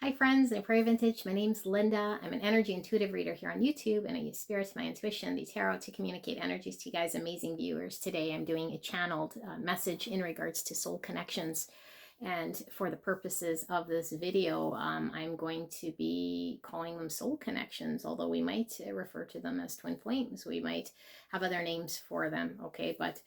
Hi friends, I'm Prairie Vintage. My name's Linda. I'm an energy intuitive reader here on YouTube, and I use spirits, my intuition, the tarot to communicate energies to you guys, amazing viewers. Today I'm doing a channeled message in regards to soul connections. And for the purposes of this video, I'm going to be calling them soul connections, although we might refer to them as twin flames. We might have other names for them, okay? But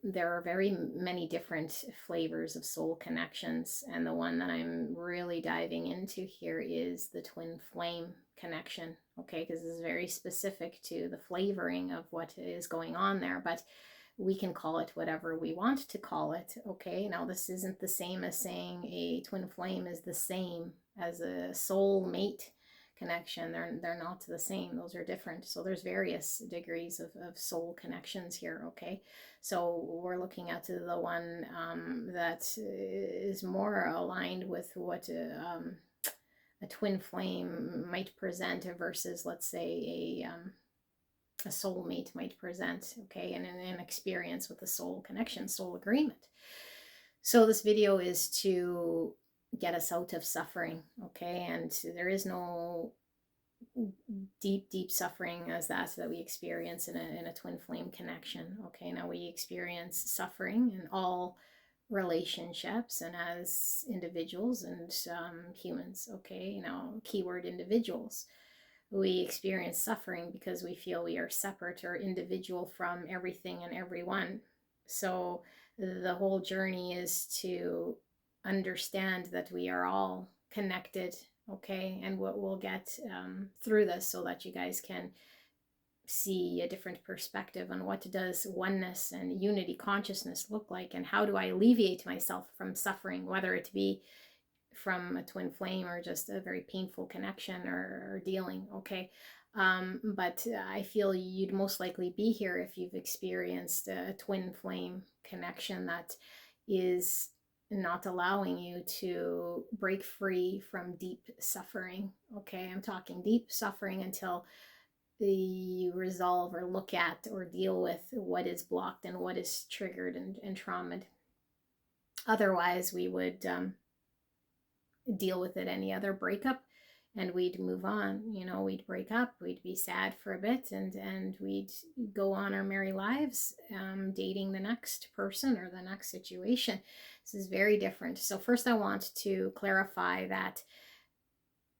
there are very many different flavors of soul connections, and the one that I'm really diving into here is the twin flame connection, okay, because this is very specific to the flavoring of what is going on there, but we can call it whatever we want to call it, okay? Now, this isn't the same as saying a twin flame is the same as a soul mate connection. They're not the same. Those are different. So there's various degrees of soul connections here, okay? So we're looking at the one that is more aligned with what a twin flame might present versus, let's say, a soulmate might present, okay, and an experience with a soul connection, soul agreement. So this video is to get us out of suffering, okay, and there is no deep suffering as that we experience in a twin flame connection, okay. Now we experience suffering in all relationships and as individuals and humans, okay. Now, keyword individuals, we experience suffering because we feel we are separate or individual from everything and everyone. So the whole journey is to understand that we are all connected, okay, and what we'll get through this so that you guys can see a different perspective on what does oneness and unity consciousness look like, and how do I alleviate myself from suffering, whether it be from a twin flame or just a very painful connection or dealing, okay. But I feel you'd most likely be here if you've experienced a twin flame connection that is not allowing you to break free from deep suffering, okay. I'm talking deep suffering until you resolve or look at or deal with what is blocked and what is triggered and traumatized. Otherwise, we would deal with it any other breakup and we'd move on, you know. We'd break up, we'd be sad for a bit, and we'd go on our merry lives, dating the next person or the next situation. This is very different. So first I want to clarify that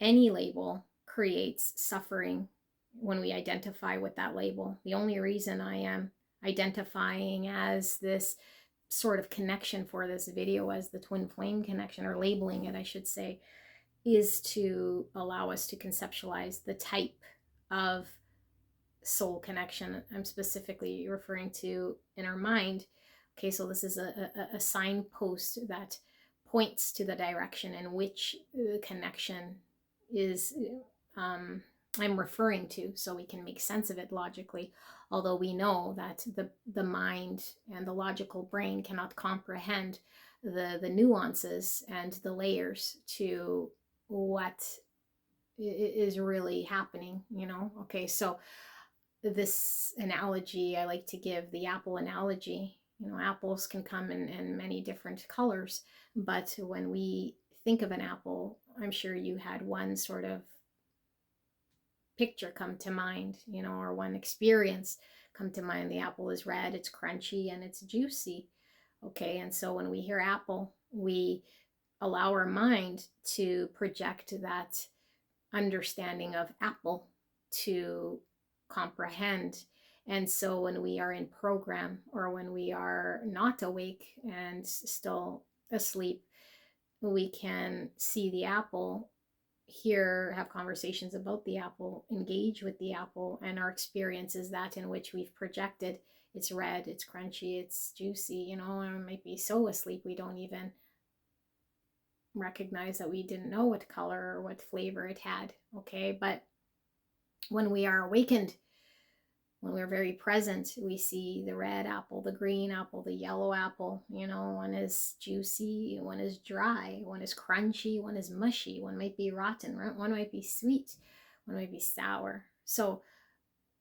any label creates suffering when we identify with that label. The only reason I am identifying as this sort of connection for this video as the twin flame connection, or labeling it, I should say, is to allow us to conceptualize the type of soul connection I'm specifically referring to in our mind. Okay, so this is a signpost that points to the direction in which the connection is I'm referring to, so we can make sense of it logically, although we know that the mind and the logical brain cannot comprehend the nuances and the layers to what is really happening, you know. Okay, so this analogy I like to give, the apple analogy, you know, apples can come in many different colors, but when we think of an apple, I'm sure you had one sort of picture come to mind, you know, or one experience come to mind. The apple is red, it's crunchy, and it's juicy, okay. And so when we hear apple, we allow our mind to project that understanding of apple to comprehend. And so when we are in program, or when we are not awake and still asleep, we can see the apple, hear, have conversations about the apple, engage with the apple, and our experience is that in which we've projected it's red, it's crunchy, it's juicy, you know. And we might be so asleep we don't even recognize that we didn't know what color or what flavor it had, okay. But when we are awakened, when we're very present, we see the red apple, the green apple, the yellow apple, you know. One is juicy, one is dry, one is crunchy, one is mushy, one might be rotten, one might be sweet, one might be sour. So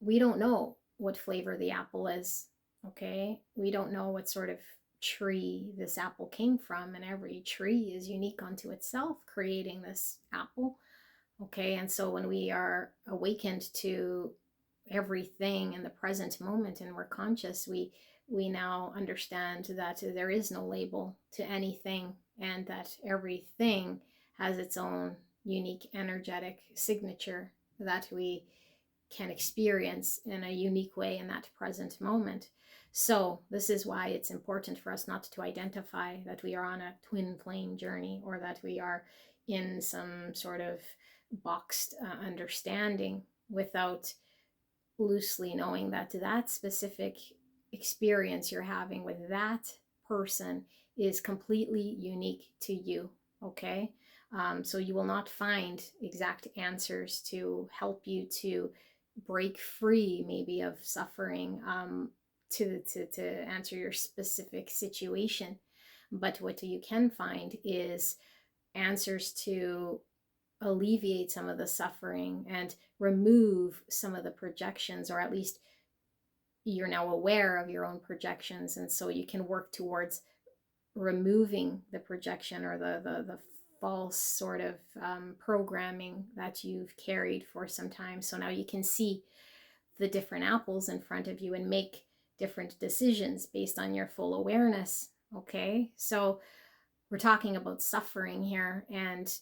we don't know what flavor the apple is, okay. We don't know what sort of tree this apple came from, and every tree is unique unto itself, creating this apple. Okay, and so when we are awakened to everything in the present moment and we're conscious, we now understand that there is no label to anything, and that everything has its own unique energetic signature that we can experience in a unique way in that present moment. So this is why it's important for us not to identify that we are on a twin flame journey, or that we are in some sort of boxed understanding, without loosely knowing that that specific experience you're having with that person is completely unique to you. Okay, so you will not find exact answers to help you to break free maybe of suffering, to answer your specific situation. But what you can find is answers to alleviate some of the suffering and remove some of the projections, or at least you're now aware of your own projections, and so you can work towards removing the projection, or the false sort of programming that you've carried for some time. So now you can see the different apples in front of you and make different decisions based on your full awareness. Okay, so we're talking about suffering here, and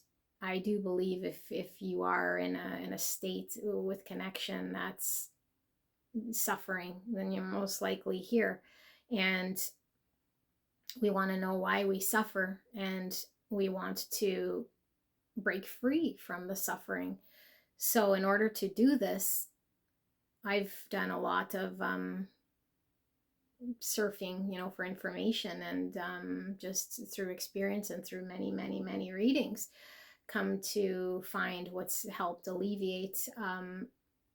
I do believe if you are in a state with connection that's suffering, then you're most likely here. And we want to know why we suffer, and we want to break free from the suffering. So in order to do this, I've done a lot of surfing, for information, and just through experience and through many readings, come to find what's helped alleviate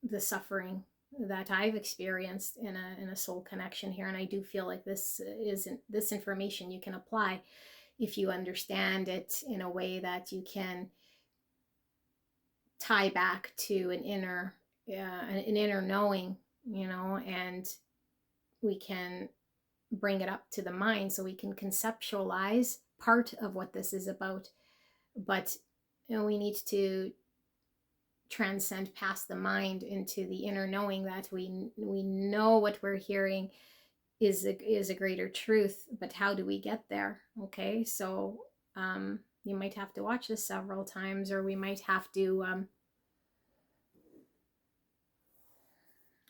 the suffering that I've experienced in a soul connection here. And I do feel like this information you can apply if you understand it in a way that you can tie back to an inner knowing, and we can bring it up to the mind so we can conceptualize part of what this is about. But we need to transcend past the mind into the inner knowing that we know what we're hearing is a greater truth. But how do we get there? Okay, so you might have to watch this several times, or we might have to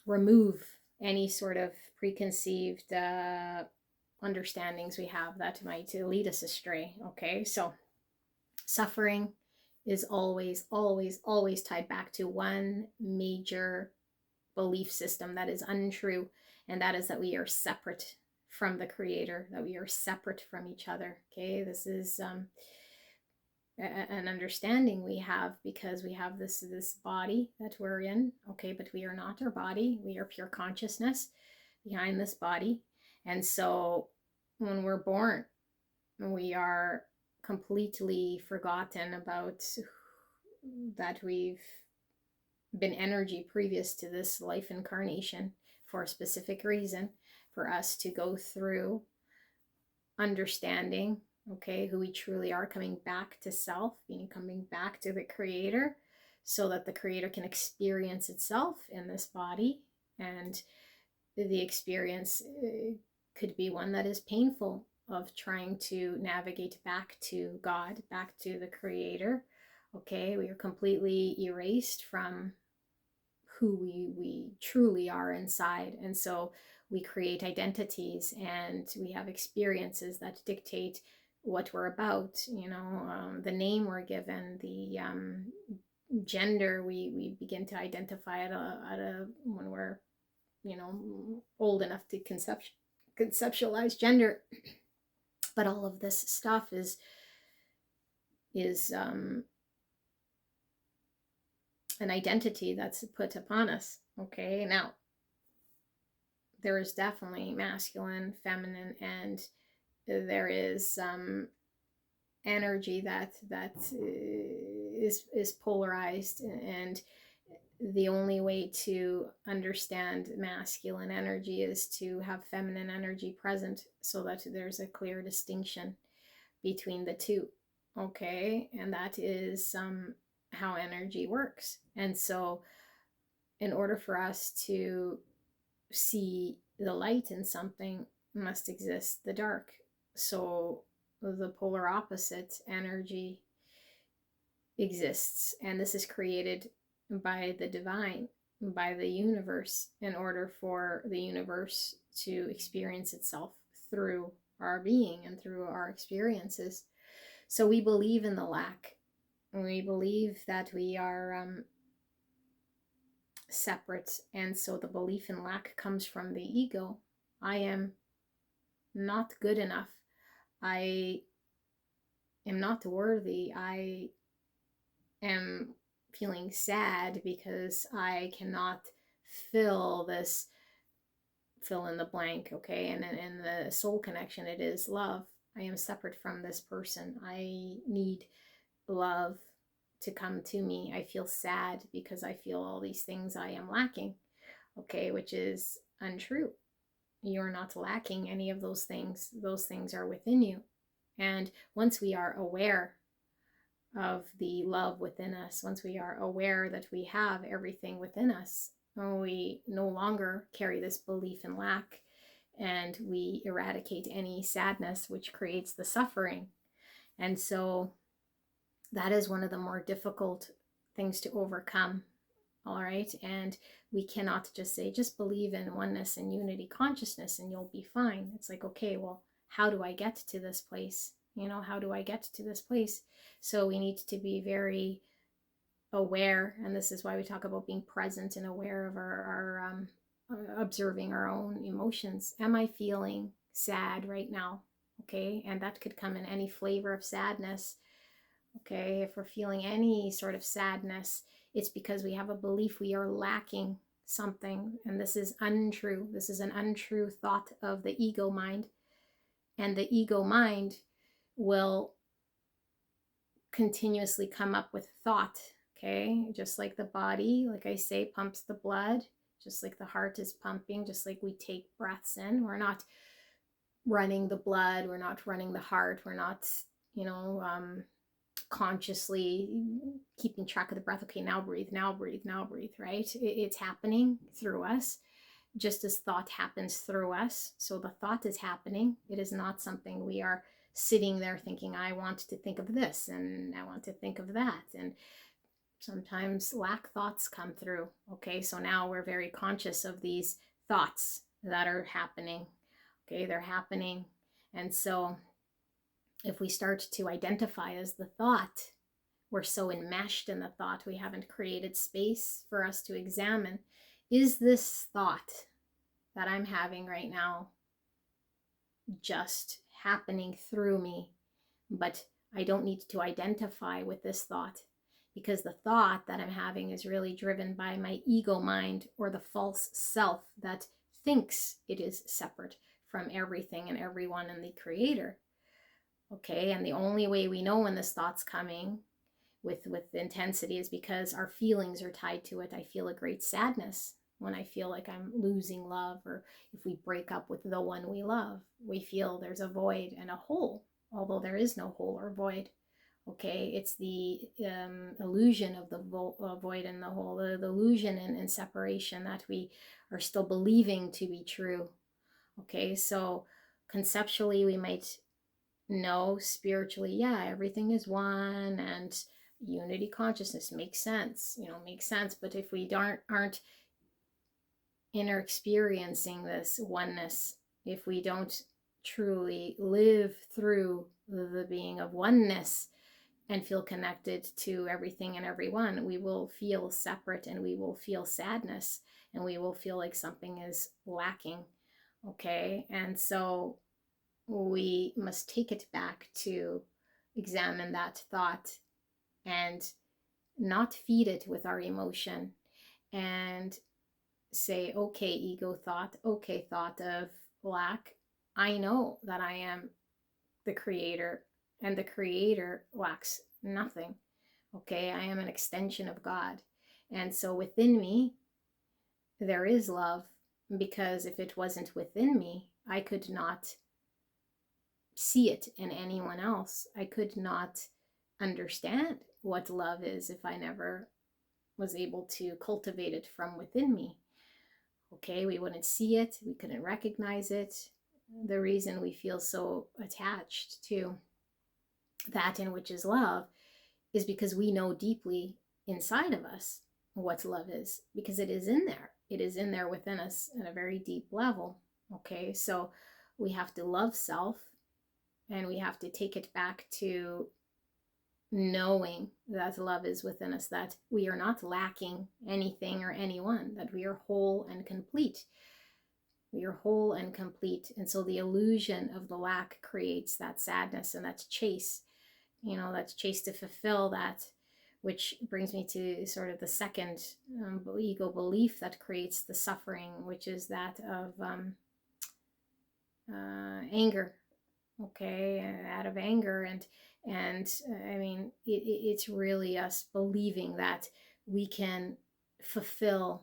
remove any sort of preconceived understandings we have that might lead us astray. Okay, so suffering is always tied back to one major belief system that is untrue, and that is that we are separate from the Creator, that we are separate from each other. Okay, this is an understanding we have because we have this body that we're in. Okay, but we are not our body. We are pure consciousness behind this body. And so when we're born, we are completely forgotten about that we've been energy previous to this life incarnation for a specific reason, for us to go through understanding, okay, who we truly are, coming back to self, coming back to the Creator, so that the Creator can experience itself in this body. And the experience could be one that is painful, of trying to navigate back to God, back to the Creator. Okay, we are completely erased from who we truly are inside. And so we create identities, and we have experiences that dictate what we're about, the name we're given, the gender we begin to identify at a when we're old enough to conceptualize gender. But all of this stuff is an identity that's put upon us. Okay, now there is definitely masculine, feminine, and there is energy that is polarized, and the only way to understand masculine energy is to have feminine energy present, so that there's a clear distinction between the two. Okay, and that is how energy works. And so in order for us to see the light in something, must exist the dark. So the polar opposite energy exists, and this is created by the divine, by the universe, in order for the universe to experience itself through our being and through our experiences. So we believe in the lack. We believe that we are separate, and so the belief in lack comes from the ego. I am not good enough. I am not worthy. I am feeling sad because I cannot fill this, fill in the blank. Okay, and in the soul connection, it is love. I am separate from this person. I need love to come to me. I feel sad because I feel all these things I am lacking. Okay, which is untrue. You're not lacking any of those things. Those things are within you. And once we are aware of the love within us, once we are aware that we have everything within us, we no longer carry this belief in lack, and we eradicate any sadness which creates the suffering. And so that is one of the more difficult things to overcome. All right. And we cannot just say, just believe in oneness and unity consciousness and you'll be fine. It's like, okay, well, how do I get to this place? How do I get to this place? So we need to be very aware. And this is why we talk about being present and aware of our observing our own emotions. Am I feeling sad right now? Okay. And that could come in any flavor of sadness. Okay. If we're feeling any sort of sadness, it's because we have a belief we are lacking something. And this is untrue. This is an untrue thought of the ego mind. And the ego mind will continuously come up with thought. Okay. Just like the body, like I say, pumps the blood, just like the heart is pumping, just like we take breaths in. We're not running the blood. We're not running the heart. We're not, consciously keeping track of the breath. Okay, now breathe, now breathe, now breathe, right? It's happening through us, just as thought happens through us. So the thought is happening. It is not something we are sitting there thinking, I want to think of this and I want to think of that. And sometimes lack thoughts come through. Okay, so now we're very conscious of these thoughts that are happening. Okay, they're happening. And so if we start to identify as the thought, we're so enmeshed in the thought, we haven't created space for us to examine, is this thought that I'm having right now just happening through me? But I don't need to identify with this thought, because the thought that I'm having is really driven by my ego mind, or the false self that thinks it is separate from everything and everyone and the creator. Okay, and the only way we know when this thought's coming with intensity is because our feelings are tied to it. I feel a great sadness when I feel like I'm losing love, or if we break up with the one we love, we feel there's a void and a hole, although there is no hole or void. Okay, it's the illusion of the void and the hole, the illusion and separation that we are still believing to be true. Okay, so conceptually we might know, spiritually, yeah, everything is one and unity consciousness makes sense, but if we aren't inner experiencing this oneness, if we don't truly live through the being of oneness and feel connected to everything and everyone, we will feel separate, and we will feel sadness, and we will feel like something is lacking. Okay, and so we must take it back to examine that thought and not feed it with our emotion, and say, okay, ego thought, okay, thought of lack, I know that I am the creator, and the creator lacks nothing. Okay, I am an extension of God, And so within me, there is love, because if it wasn't within me, I could not see it in anyone else. I could not understand what love is if I never was able to cultivate it from within me. Okay, we wouldn't see it, we couldn't recognize it. The reason we feel so attached to that in which is love is because we know deeply inside of us what love is, because it is in there. It is in there within us at a very deep level. Okay, so we have to love self, and we have to take it back to knowing that love is within us, that we are not lacking anything or anyone, that we are whole and complete. We are whole and complete. And so the illusion of the lack creates that sadness and that chase, that's chase to fulfill that, which brings me to sort of the second ego belief that creates the suffering, which is that of anger. Okay, out of anger, and I mean, it's really us believing that we can fulfill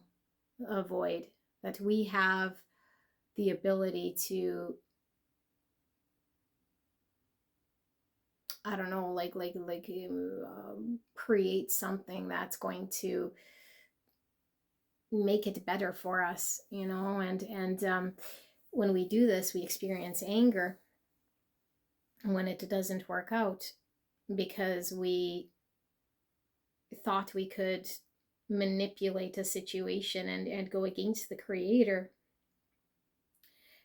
a void, that we have the ability to, I don't know, create something that's going to make it better for us, and when we do this, we experience anger when it doesn't work out, because we thought we could manipulate a situation and go against the creator.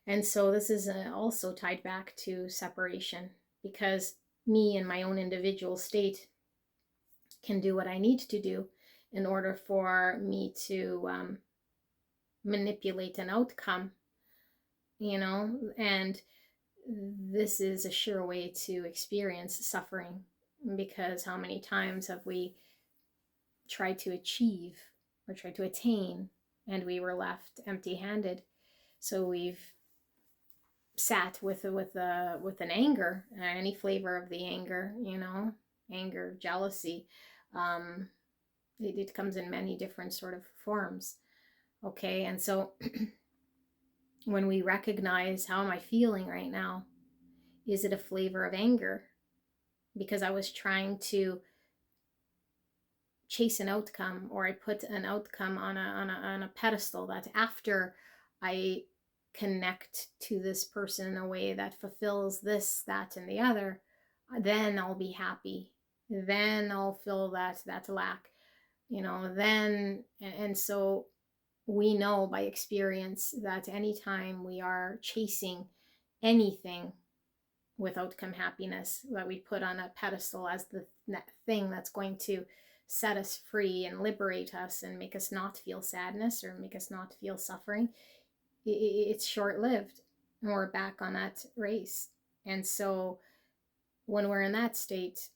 And so this is also tied back to separation, because me in my own individual state can do what I need to do in order for me to manipulate an outcome, and this is a sure way to experience suffering, because how many times have we tried to achieve or tried to attain, and we were left empty-handed? So we've sat with an anger, any flavor of the anger, anger, jealousy. It comes in many different sort of forms. Okay, and so when we recognize, how am I feeling right now? Is it a flavor of anger because I was trying to chase an outcome, or I put an outcome on a pedestal, that after I connect to this person in a way that fulfills this, that, and the other, then I'll be happy. Then I'll feel that lack, then, and so we know by experience that anytime we are chasing anything with outcome happiness, that we put on a pedestal as the thing that's going to set us free and liberate us and make us not feel sadness or make us not feel suffering, it's short-lived, and we're back on that race. And so when we're in that state,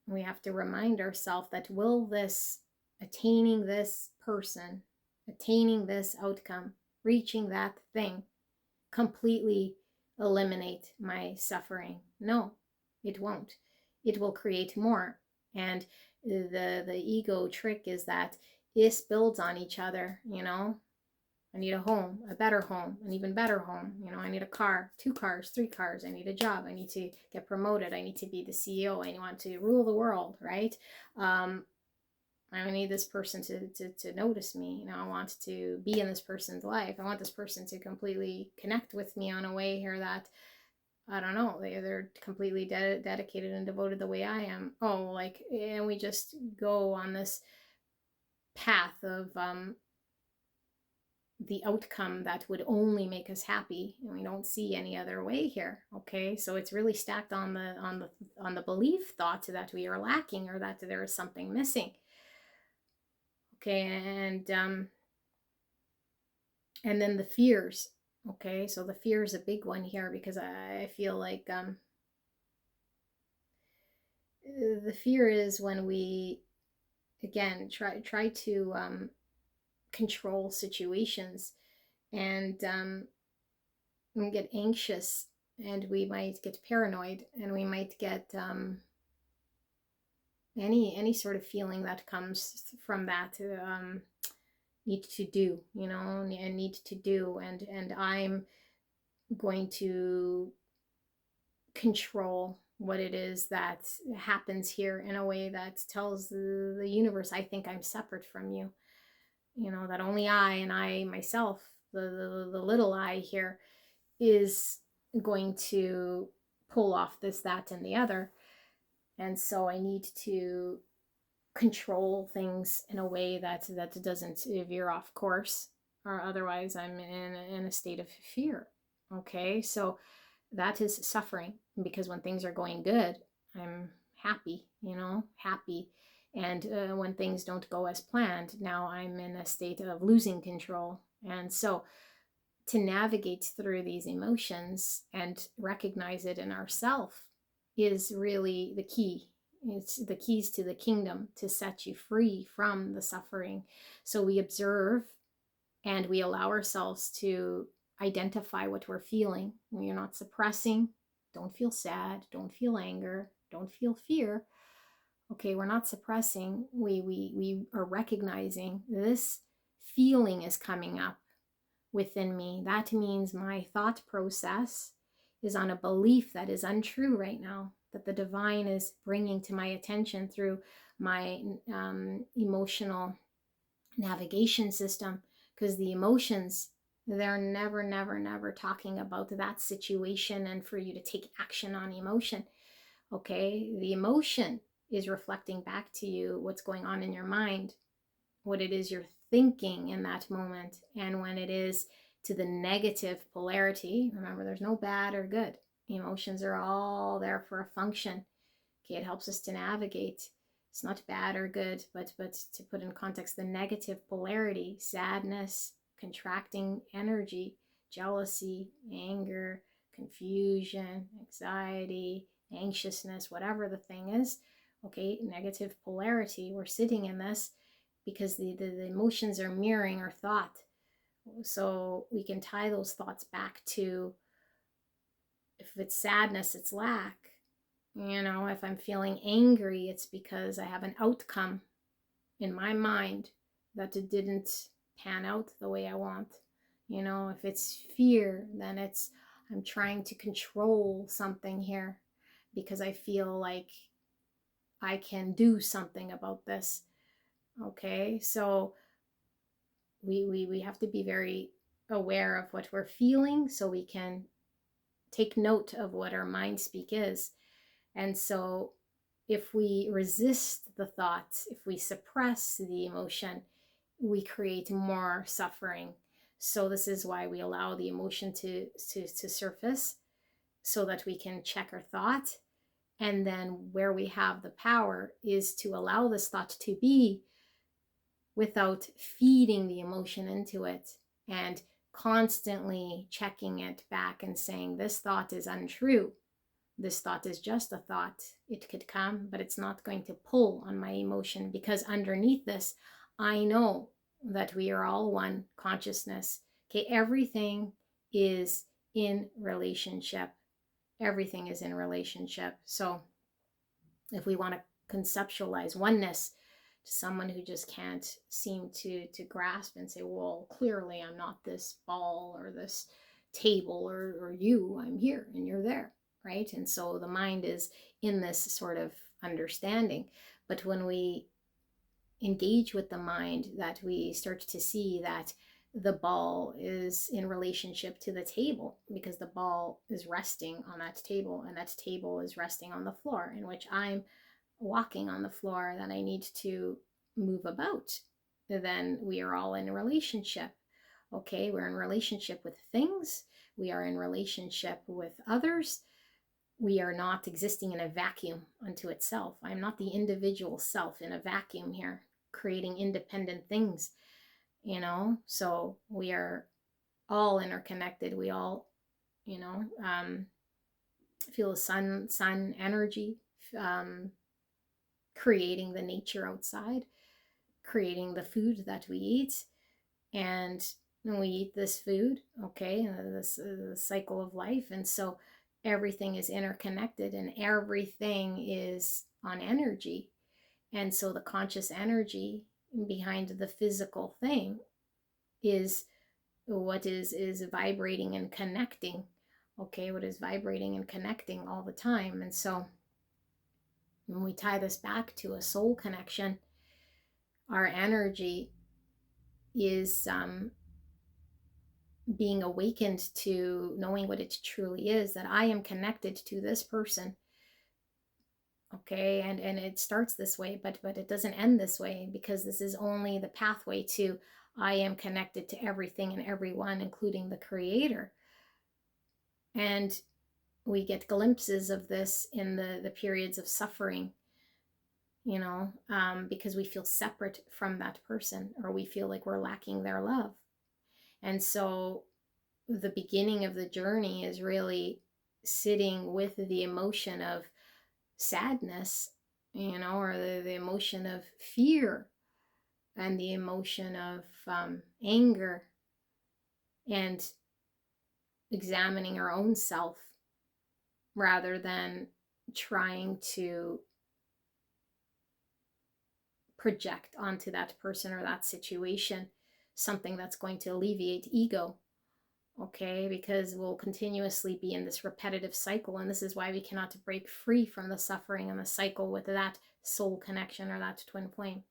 we have to remind ourselves that, will this attaining this person, attaining this outcome, reaching that thing, completely eliminate my suffering? No, it won't. It will create more. And the ego trick is that this builds on each other. I need a home, a better home, an even better home. I need a car, 2 cars, 3 cars. I need a job. I need to get promoted. I need to be the CEO. I want to rule the world, right? I need this person to notice me. I want to be in this person's life. I want this person to completely connect with me on a way here that, I don't know, they're completely dedicated and devoted the way I am. And we just go on this path of the outcome that would only make us happy, and we don't see any other way here. Okay, so it's really stacked on the belief thought that we are lacking, or that there is something missing. Okay, and then the fears. Okay, so the fear is a big one here, because I feel like the fear is when we, again, try to control situations, and we get anxious, and we might get paranoid, and we might get any sort of feeling that comes from that, need to do, and need to do, and I'm going to control what it is that happens here in a way that tells the universe, I think I'm separate from you, that only I and I myself, the little I here, is going to pull off this, that, and the other. And so I need to control things in a way that doesn't veer off course, or otherwise I'm in a state of fear. Okay, so that is suffering, because when things are going good, I'm happy, happy. And when things don't go as planned, now I'm in a state of losing control. And so to navigate through these emotions and recognize it in ourself is really the key. It's the keys to the kingdom to set you free from the suffering. So we observe and we allow ourselves to identify what we're feeling. You're not suppressing. Don't feel sad. Don't feel anger. Don't feel fear. Okay, we're not suppressing. We are recognizing this feeling is coming up within me. That means my thought process is on a belief that is untrue right now, that the divine is bringing to my attention through my emotional navigation system. Because the emotions, they're never talking about that situation and for you to take action on emotion. Okay, the emotion is reflecting back to you what's going on in your mind, what it is you're thinking in that moment. And when it is to the negative polarity, remember, there's no bad or good. Emotions are all there for a function. Okay, it helps us to navigate. It's not bad or good, but to put in context, the negative polarity, sadness, contracting energy, jealousy, anger, confusion, anxiety, anxiousness, whatever the thing is. Okay, negative polarity, we're sitting in this because the emotions are mirroring our thought. So we can tie those thoughts back to, if it's sadness, it's lack. If I'm feeling angry, it's because I have an outcome in my mind that it didn't pan out the way I want. If it's fear, then it's I'm trying to control something here because I feel like I can do something about this. Okay, so we have to be very aware of what we're feeling so we can take note of what our mind speak is. And so if we resist the thoughts, if we suppress the emotion, we create more suffering. So this is why we allow the emotion to surface, so that we can check our thought. And then where we have the power is to allow this thought to be without feeding the emotion into it and constantly checking it back and saying, this thought is untrue. This thought is just a thought. It could come, but it's not going to pull on my emotion, because underneath this, I know that we are all one consciousness. Okay, everything is in relationship. Everything is in relationship. So if we want to conceptualize oneness to someone who just can't seem to grasp and say, well, clearly I'm not this ball or this table or you, I'm here and you're there, right? And so the mind is in this sort of understanding. But when we engage with the mind, that we start to see that the ball is in relationship to the table, because the ball is resting on that table and that table is resting on the floor, in which I'm walking on the floor, that I need to move about. Then we are all in a relationship. Okay, we're in relationship with things, we are in relationship with others. We are not existing in a vacuum unto itself. I'm not the individual self in a vacuum here, creating independent things, so we are all interconnected. We all, feel the sun energy, creating the nature outside, creating the food that we eat. And when we eat this food, okay, this cycle of life. And so everything is interconnected and everything is on energy. And so the conscious energy behind the physical thing is what is vibrating and connecting. Okay, what is vibrating and connecting all the time. And so when we tie this back to a soul connection, our energy is being awakened to knowing what it truly is, that I am connected to this person. Okay, and it starts this way, but it doesn't end this way, because this is only the pathway to I am connected to everything and everyone, including the creator. And we get glimpses of this in the periods of suffering, because we feel separate from that person, or we feel like we're lacking their love. And so the beginning of the journey is really sitting with the emotion of sadness, or the emotion of fear, and the emotion of anger, and examining our own self, rather than trying to project onto that person or that situation something that's going to alleviate ego. Okay, because we'll continuously be in this repetitive cycle, and this is why we cannot break free from the suffering and the cycle with that soul connection or that twin flame,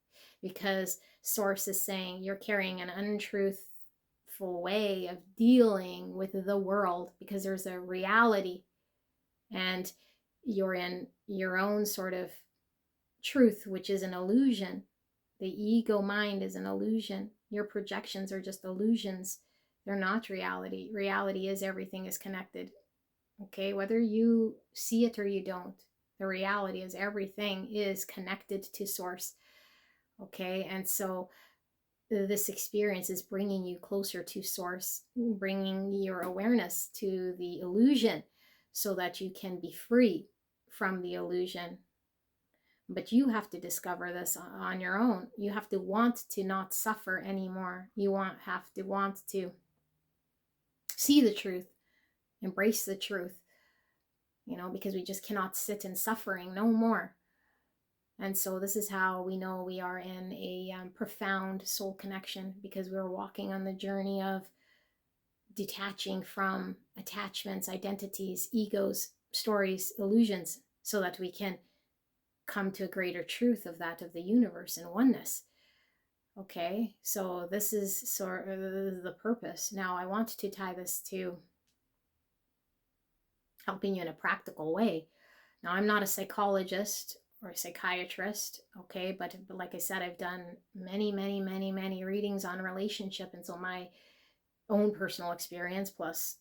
because source is saying you're carrying an untruthful way of dealing with the world, because there's a reality, and you're in your own sort of truth, which is an illusion. The ego mind is an illusion. Your projections are just illusions. They're not reality. Reality is everything is connected. Okay, whether you see it or you don't, the reality is everything is connected to source. Okay, and so this experience is bringing you closer to source, bringing your awareness to the illusion, so that you can be free from the illusion. But you have to discover this on your own. You have to want to not suffer anymore. You have to want to see the truth, embrace the truth, because we just cannot sit in suffering no more. And so this is how we know we are in a profound soul connection, because we're walking on the journey of detaching from attachments, identities, egos, stories, illusions, so that we can come to a greater truth of the universe and oneness. Okay, so this is sort of the purpose. Now I want to tie this to helping you in a practical way. Now I'm not a psychologist or a psychiatrist, okay, but like I said, I've done many readings on relationship, and so my own personal experience, plus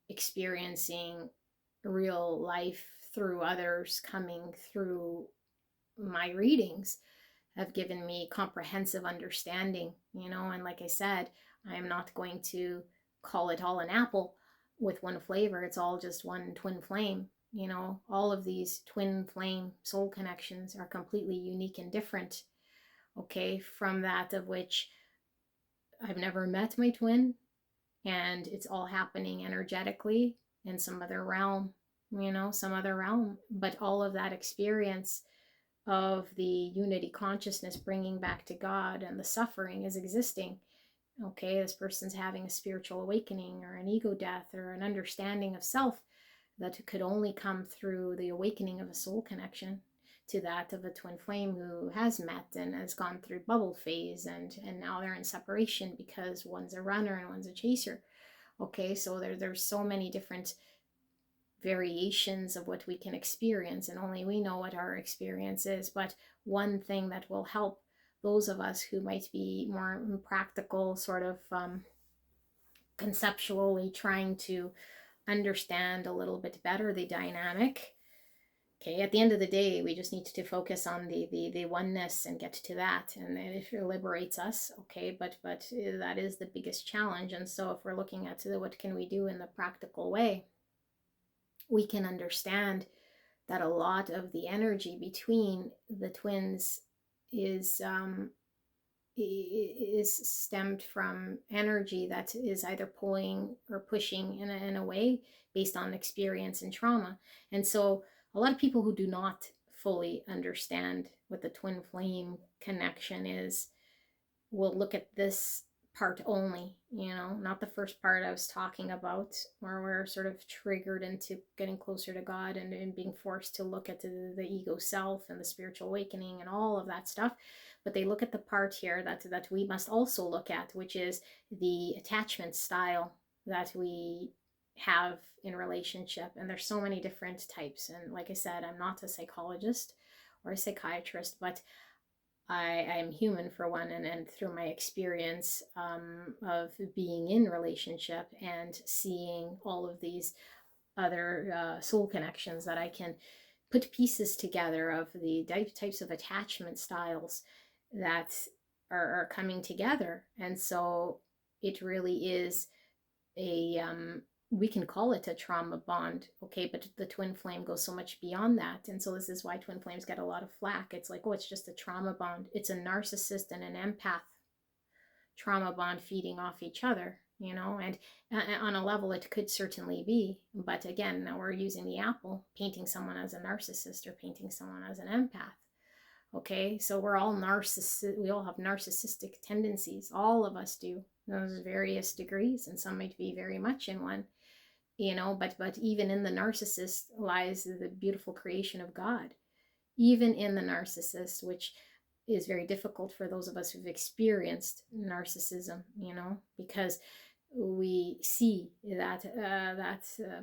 experiencing real life through others coming through my readings, have given me comprehensive understanding, and like I said, I am not going to call it all an apple with one flavor. It's all just one twin flame. All of these twin flame soul connections are completely unique and different. Okay, from that of which I've never met my twin, and it's all happening energetically in some other realm, but all of that experience of the unity consciousness bringing back to God, and the suffering is existing. Okay, this person's having a spiritual awakening, or an ego death, or an understanding of self that could only come through the awakening of a soul connection to that of a twin flame who has met and has gone through bubble phase, and now they're in separation because one's a runner and one's a chaser. Okay, so there's so many different variations of what we can experience, and only we know what our experience is. But one thing that will help those of us who might be more practical, sort of conceptually trying to understand a little bit better the dynamic. Okay, at the end of the day, we just need to focus on the oneness and get to that, and it liberates us. Okay, but that is the biggest challenge. And so if we're looking at what can we do in the practical way, we can understand that a lot of the energy between the twins is stemmed from energy that is either pulling or pushing in a way based on experience and trauma. And so a lot of people who do not fully understand with the twin flame connection is we'll look at this part only, not the first part I was talking about, where we're sort of triggered into getting closer to God and being forced to look at the ego self and the spiritual awakening and all of that stuff. But they look at the part here that we must also look at, which is the attachment style that we have in relationship. And there's so many different types. And like I said, I'm not a psychologist or a psychiatrist, but I'm human for one, and through my experience of being in relationship and seeing all of these other soul connections, that I can put pieces together of the types of attachment styles that are coming together. And so it really is a we can call it a trauma bond, okay, but the twin flame goes so much beyond that. And so this is why twin flames get a lot of flack. It's like, oh, it's just a trauma bond. It's a narcissist and an empath trauma bond feeding off each other, and on a level it could certainly be. But again, now we're using the apple, painting someone as a narcissist or painting someone as an empath. Okay, so we're all narcissistic. We all have narcissistic tendencies. All of us do. Those various degrees, and some might be very much in one. But even in the narcissist lies the beautiful creation of God. Even in the narcissist, which is very difficult for those of us who've experienced narcissism, because we see that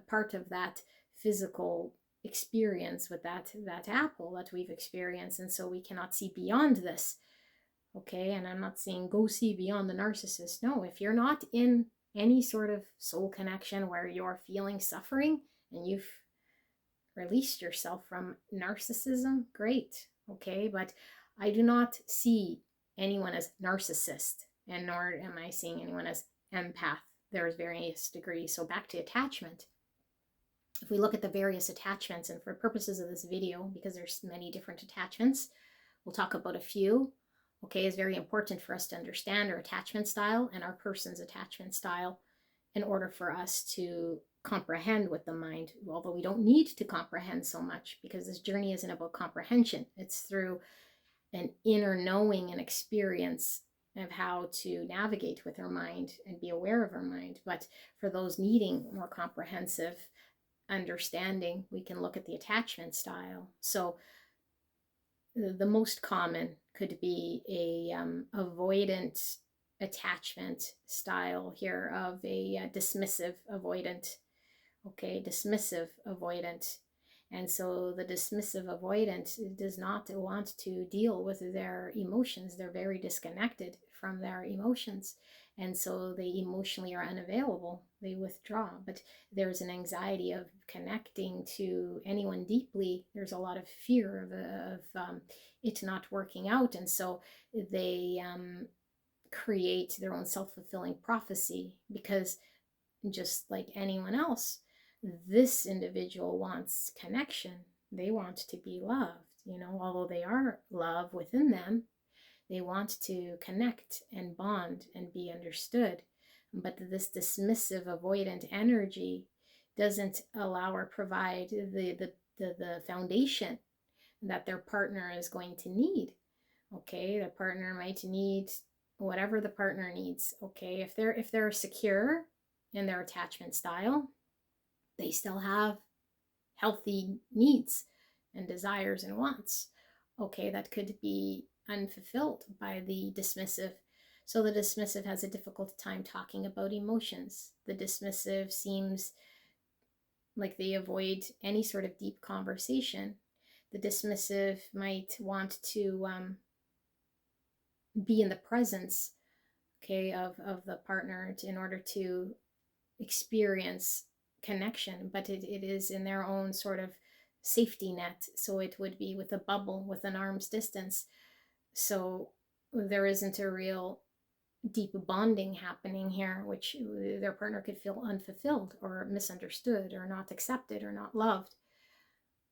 part of that physical experience with that apple that we've experienced, and so we cannot see beyond this. Okay, and I'm not saying go see beyond the narcissist. No, if you're not in any sort of soul connection where you're feeling suffering and you've released yourself from narcissism, great. Okay, but I do not see anyone as narcissist, and nor am I seeing anyone as empath. There's various degrees. So back to attachment. If we look at the various attachments, and for purposes of this video, because there's many different attachments, we'll talk about a few. Okay, it's very important for us to understand our attachment style and our person's attachment style in order for us to comprehend with the mind, although we don't need to comprehend so much, because this journey isn't about comprehension. It's through an inner knowing and experience of how to navigate with our mind and be aware of our mind. But for those needing more comprehensive understanding, we can look at the attachment style. So the most common could be a avoidant attachment style here, of a dismissive avoidant. Okay, dismissive avoidant. And so the dismissive avoidant does not want to deal with their emotions. They're very disconnected from their emotions. And so they emotionally are unavailable. They withdraw. But there's an anxiety of connecting to anyone deeply. There's a lot of fear of it not working out. And so they create their own self-fulfilling prophecy, because just like anyone else, this individual wants connection. They want to be loved, although they are love within them. They want to connect and bond and be understood. But this dismissive, avoidant energy doesn't allow or provide the foundation that their partner is going to need. Okay, the partner might need whatever the partner needs. Okay, if they're secure in their attachment style, they still have healthy needs and desires and wants. Okay, that could be unfulfilled by the dismissive. So the dismissive has a difficult time talking about emotions. The dismissive seems like they avoid any sort of deep conversation. The dismissive might want to be in the presence, okay, of the partner in order to experience connection, but it is in their own sort of safety net. So it would be with a bubble, with an arm's distance. So there isn't a real deep bonding happening here, which their partner could feel unfulfilled or misunderstood or not accepted or not loved.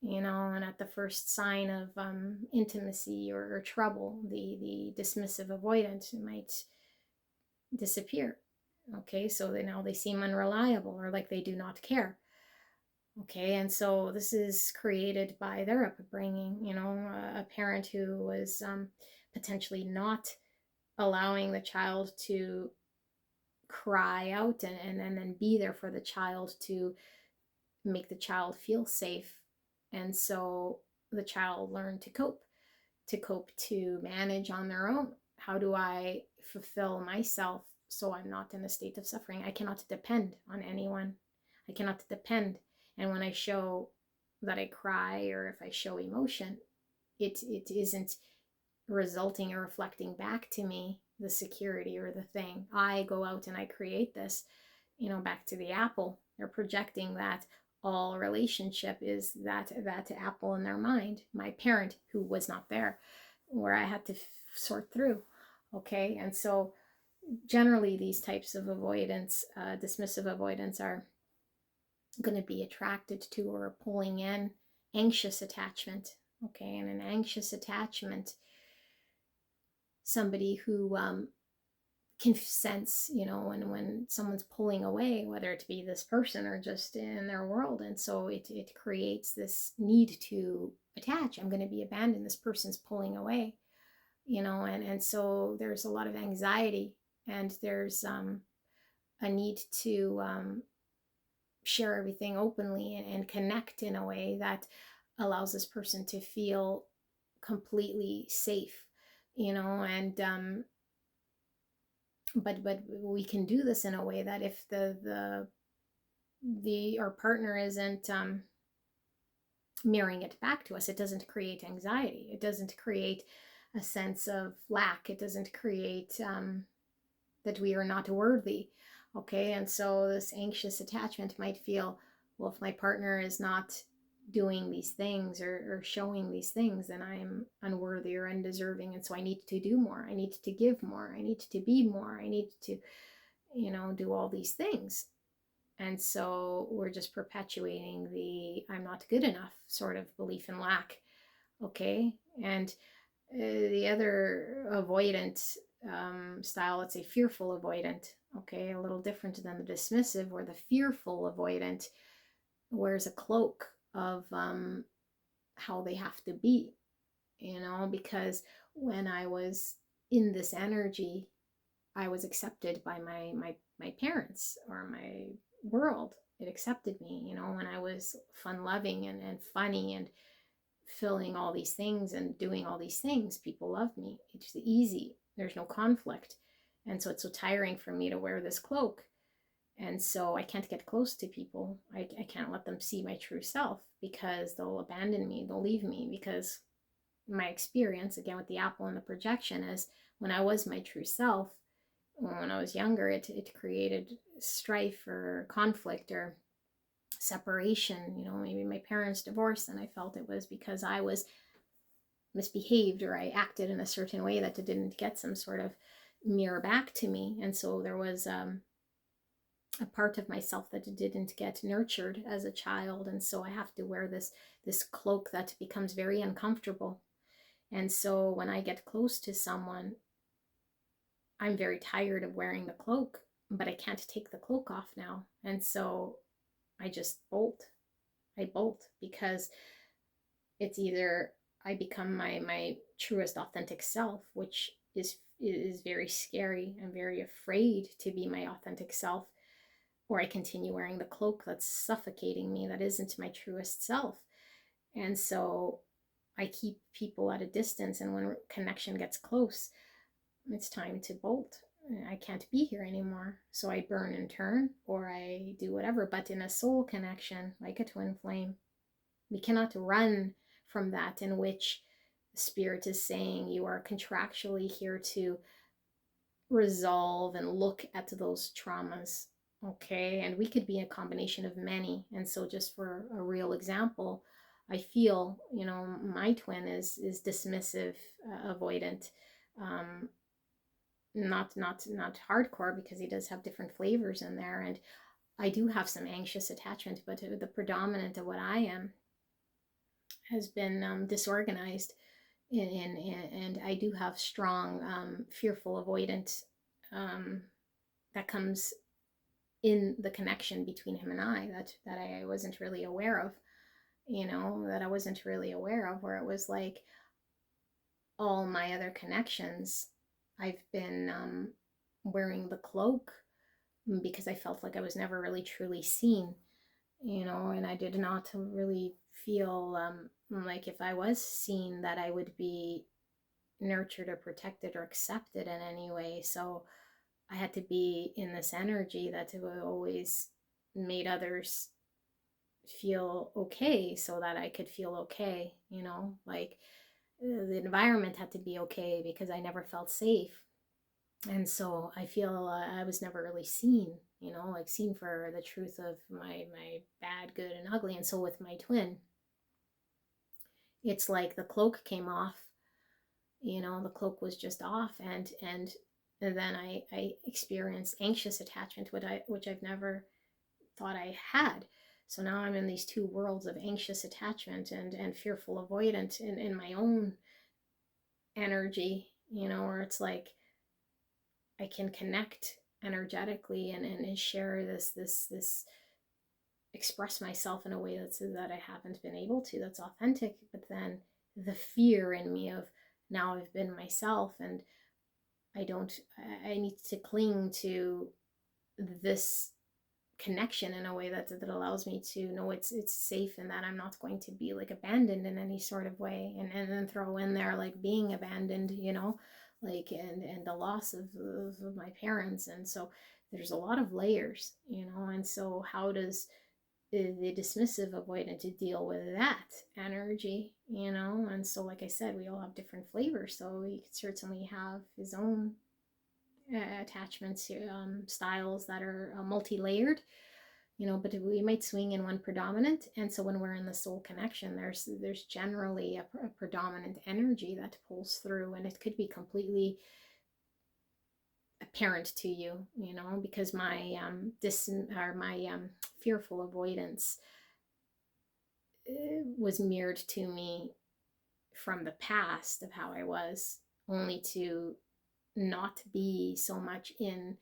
And at the first sign of intimacy or trouble, the dismissive avoidant might disappear. Okay, so now they seem unreliable or like they do not care. Okay, and so this is created by their upbringing, a parent who was potentially not allowing the child to cry out and then be there for the child to make the child feel safe. And so the child learned to manage on their own. How do I fulfill myself so I'm not in a state of suffering? I cannot depend on anyone. I cannot depend. And when I show that I cry, or if I show emotion, it isn't resulting or reflecting back to me the security or the thing. I go out and I create this, back to the apple. They're projecting that all relationship is that apple in their mind. My parent who was not there, where I had to sort through. Okay, and so generally these types of avoidance, dismissive avoidance, are going to be attracted to or pulling in anxious attachment. Okay, and an anxious attachment, somebody who can sense, when someone's pulling away, whether it be this person or just in their world. And so it creates this need to attach. I'm going to be abandoned. This person's pulling away, and so there's a lot of anxiety, and there's a need to share everything openly and connect in a way that allows this person to feel completely safe, and but we can do this in a way that if our partner isn't mirroring it back to us, it doesn't create anxiety, it doesn't create a sense of lack, it doesn't create that we are not worthy. Okay, and so this anxious attachment might feel, well, if my partner is not doing these things or showing these things, then I'm unworthy or undeserving, and so I need to do more, I need to give more, I need to be more, I need to do all these things. And so we're just perpetuating the I'm not good enough sort of belief in lack. Okay, and the other avoidant style, let's say fearful avoidant, okay, a little different than the dismissive, where the fearful avoidant wears a cloak of how they have to be, because when I was in this energy, I was accepted by my parents or my world. It accepted me, when I was fun loving and funny and filling all these things and doing all these things. People love me. It's easy. There's no conflict. And so it's so tiring for me to wear this cloak. And so I can't get close to people. I can't let them see my true self, because they'll abandon me. They'll leave me, because my experience, again, with the apple and the projection, is when I was my true self, when I was younger, it created strife or conflict or separation. Maybe my parents divorced, and I felt it was because I was misbehaved or I acted in a certain way that didn't get some sort of mirror back to me. And so there was a part of myself that didn't get nurtured as a child, and so I have to wear this cloak that becomes very uncomfortable. And so when I get close to someone, I'm very tired of wearing the cloak, but I can't take the cloak off now. And so I just bolt. I bolt, because it's either I become my truest authentic self, which is very scary. I'm very afraid to be my authentic self, or I continue wearing the cloak that's suffocating me, that isn't my truest self. And so I keep people at a distance, and when connection gets close, it's time to bolt. I can't be here anymore. So I burn and turn, or I do whatever. But in a soul connection, like a twin flame, we cannot run from that, in which spirit is saying you are contractually here to resolve and look at those traumas. Okay, and we could be a combination of many. And so just for a real example, I feel, my twin is dismissive, avoidant, not hardcore, because he does have different flavors in there, and I do have some anxious attachment, but the predominant of what I am has been disorganized, and I do have strong fearful avoidant that comes in the connection between him and I that I wasn't really aware of, that I wasn't really aware of, where it was like all my other connections, I've been wearing the cloak because I felt like I was never really truly seen, and I did not really feel like if I was seen that I would be nurtured or protected or accepted in any way. So I had to be in this energy that always made others feel okay so that I could feel okay, like the environment had to be okay because I never felt safe. And so I feel I was never really seen, like seen for the truth of my bad, good, and ugly. And so with my twin, it's like the cloak came off, the cloak was just off, and then I experienced anxious attachment, which I've never thought I had. So now I'm in these two worlds of anxious attachment and fearful avoidant in my own energy, where it's like I can connect energetically and share this express myself in a way that I haven't been able to, that's authentic. But then the fear in me of now I've been myself, and I need to cling to this connection in a way that allows me to know it's safe, and that I'm not going to be like abandoned in any sort of way, and then throw in there like being abandoned, like and the loss of my parents. And so there's a lot of layers, and so how does the dismissive avoidant to deal with that energy, and so like I said, we all have different flavors, so he could certainly have his own attachments, styles that are multi-layered, but we might swing in one predominant. And so when we're in the soul connection, there's generally a predominant energy that pulls through, and it could be completely apparent to you, because my fearful avoidance was mirrored to me from the past of how I was, only to not be so much in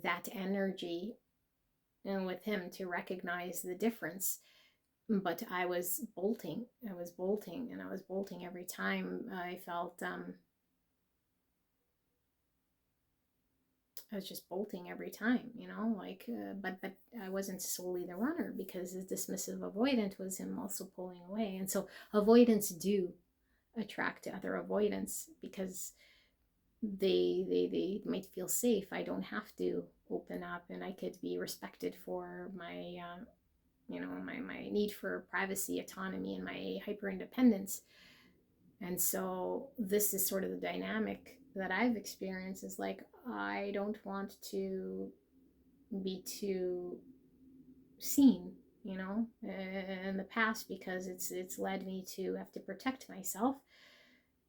that energy, and with him to recognize the difference. But I was bolting, and I was bolting every time I felt I was just bolting every time, like but I wasn't solely the runner, because his dismissive avoidant was him also pulling away. And so avoidance do attract other avoidance, because they might feel safe. I don't have to open up, and I could be respected for my my need for privacy, autonomy, and my hyper independence. And so this is sort of the dynamic that I've experienced, is like I don't want to be too seen, in the past, because it's led me to have to protect myself.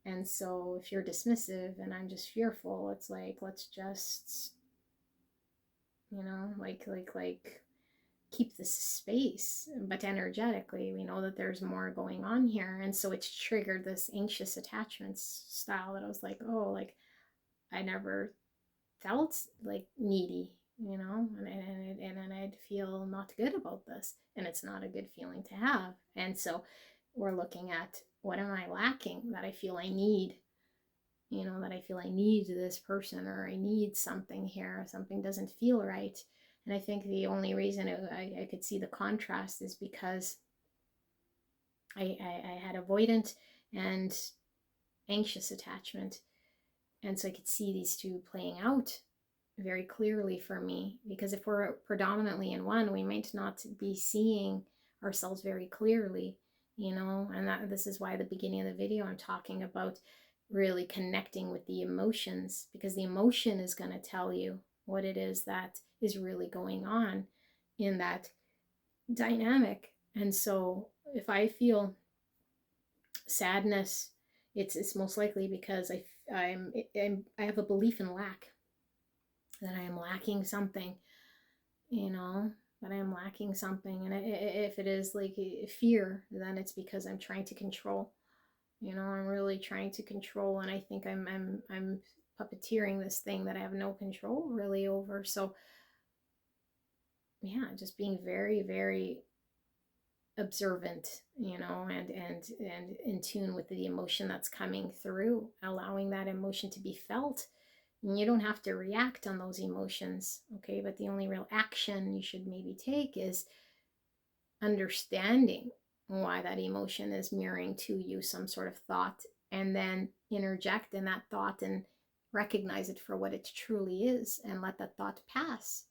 And so if you're dismissive and I'm just fearful, it's like, let's just, like keep this space. But energetically, we know that there's more going on here. And so it's triggered this anxious attachments style that I was like, oh, like I never felt like needy, and I'd feel not good about this. And it's not a good feeling to have. And so we're looking at, what am I lacking that I feel I need? That I feel I need this person, or I need something here, something doesn't feel right. And I think the only reason I could see the contrast is because I had avoidant and anxious attachment. And so I could see these two playing out very clearly for me, because if we're predominantly in one, we might not be seeing ourselves very clearly, and this is why at the beginning of the video I'm talking about really connecting with the emotions, because the emotion is going to tell you what it is that is really going on in that dynamic. And so if I feel sadness, it's most likely because I have a belief in lack, that I am lacking something, that I am lacking something. And if it is like fear, then it's because I'm trying to control. I'm really trying to control, and I think I'm puppeteering this thing that I have no control really over. So yeah, just being very, very observant, you know, and in tune with the emotion that's coming through, allowing that emotion to be felt. And you don't have to react on those emotions, okay? But the only real action you should maybe take is understanding why that emotion is mirroring to you some sort of thought, and then interject in that thought and recognize it for what it truly is, and let that thought pass.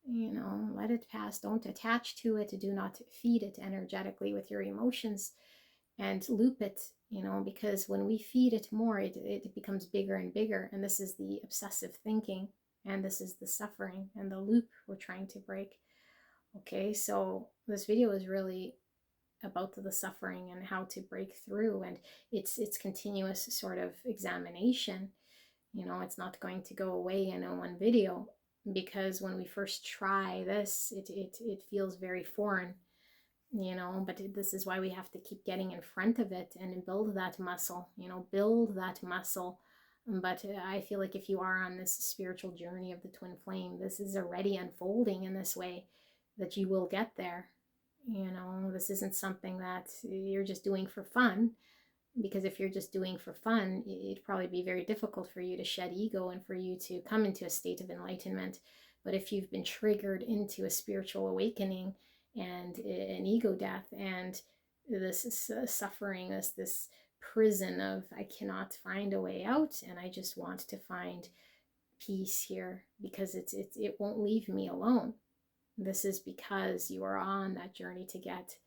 You know, let it pass. Don't attach to it. Do not feed it energetically with your emotions and loop it, you know, because when we feed it more, it becomes bigger and bigger. And this is the obsessive thinking, and this is the suffering and the loop we're trying to break. Okay, so this video is really about the suffering and how to break through, and it's continuous sort of examination. You know, it's not going to go away in a one video, because when we first try this, it feels very foreign, you know, but this is why we have to keep getting in front of it and build that muscle, you know, build that muscle. But I feel like if you are on this spiritual journey of the twin flame, this is already unfolding in this way, that you will get there. You know, this isn't something that you're just doing for fun, because if you're just doing for fun, it'd probably be very difficult for you to shed ego and for you to come into a state of enlightenment. But if you've been triggered into a spiritual awakening and an ego death, and this suffering, this prison of I cannot find a way out, and I just want to find peace here because it won't leave me alone. This is because you are on that journey to get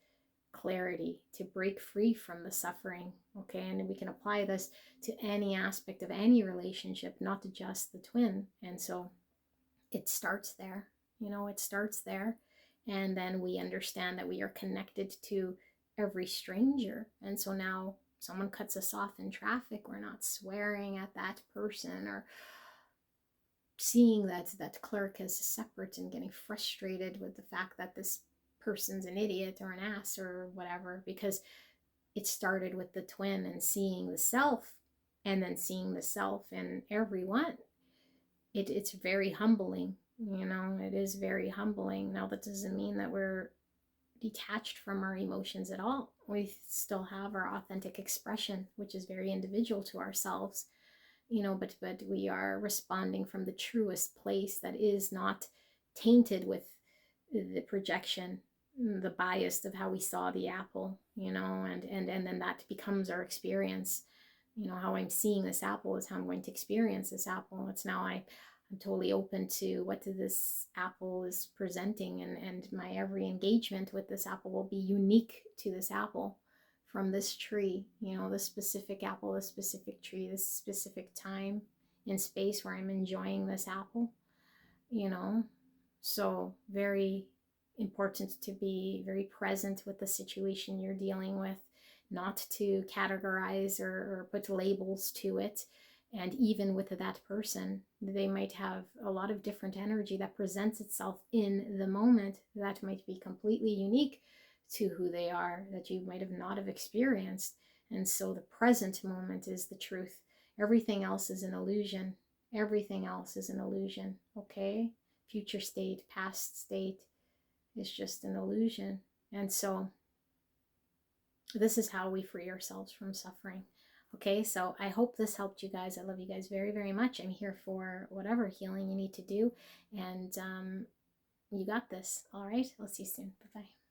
clarity, to break free from the suffering. Okay, and we can apply this to any aspect of any relationship, not just the twin. And so it starts there, you know, it starts there. And then we understand that we are connected to every stranger. And so now someone cuts us off in traffic, we're not swearing at that person or seeing that clerk as separate and getting frustrated with the fact that this person's an idiot or an ass or whatever, because it started with the twin and seeing the self, and then seeing the self in everyone. It's very humbling, you know, it is very humbling. Now, that doesn't mean that we're detached from our emotions at all. We still have our authentic expression, which is very individual to ourselves, you know, but we are responding from the truest place that is not tainted with the projection, the bias of how we saw the apple, you know, and then that becomes our experience. You know, how I'm seeing this apple is how I'm going to experience this apple. It's now I'm totally open to what this apple is presenting, and my every engagement with this apple will be unique to this apple from this tree, you know, this specific apple, this specific tree, this specific time in space where I'm enjoying this apple, you know. So very important to be very present with the situation you're dealing with, not to categorize or put labels to it. And even with that person, they might have a lot of different energy that presents itself in the moment that might be completely unique to who they are, that you might have not have experienced. And so the present moment is the truth. Everything else is an illusion. Everything else is an illusion, okay? Future state, past state is just an illusion. And so this is how we free ourselves from suffering. Okay, so I hope this helped you guys. I love you guys very, very much. I'm here for whatever healing you need to do. And you got this. All right, I'll see you soon. Bye-bye.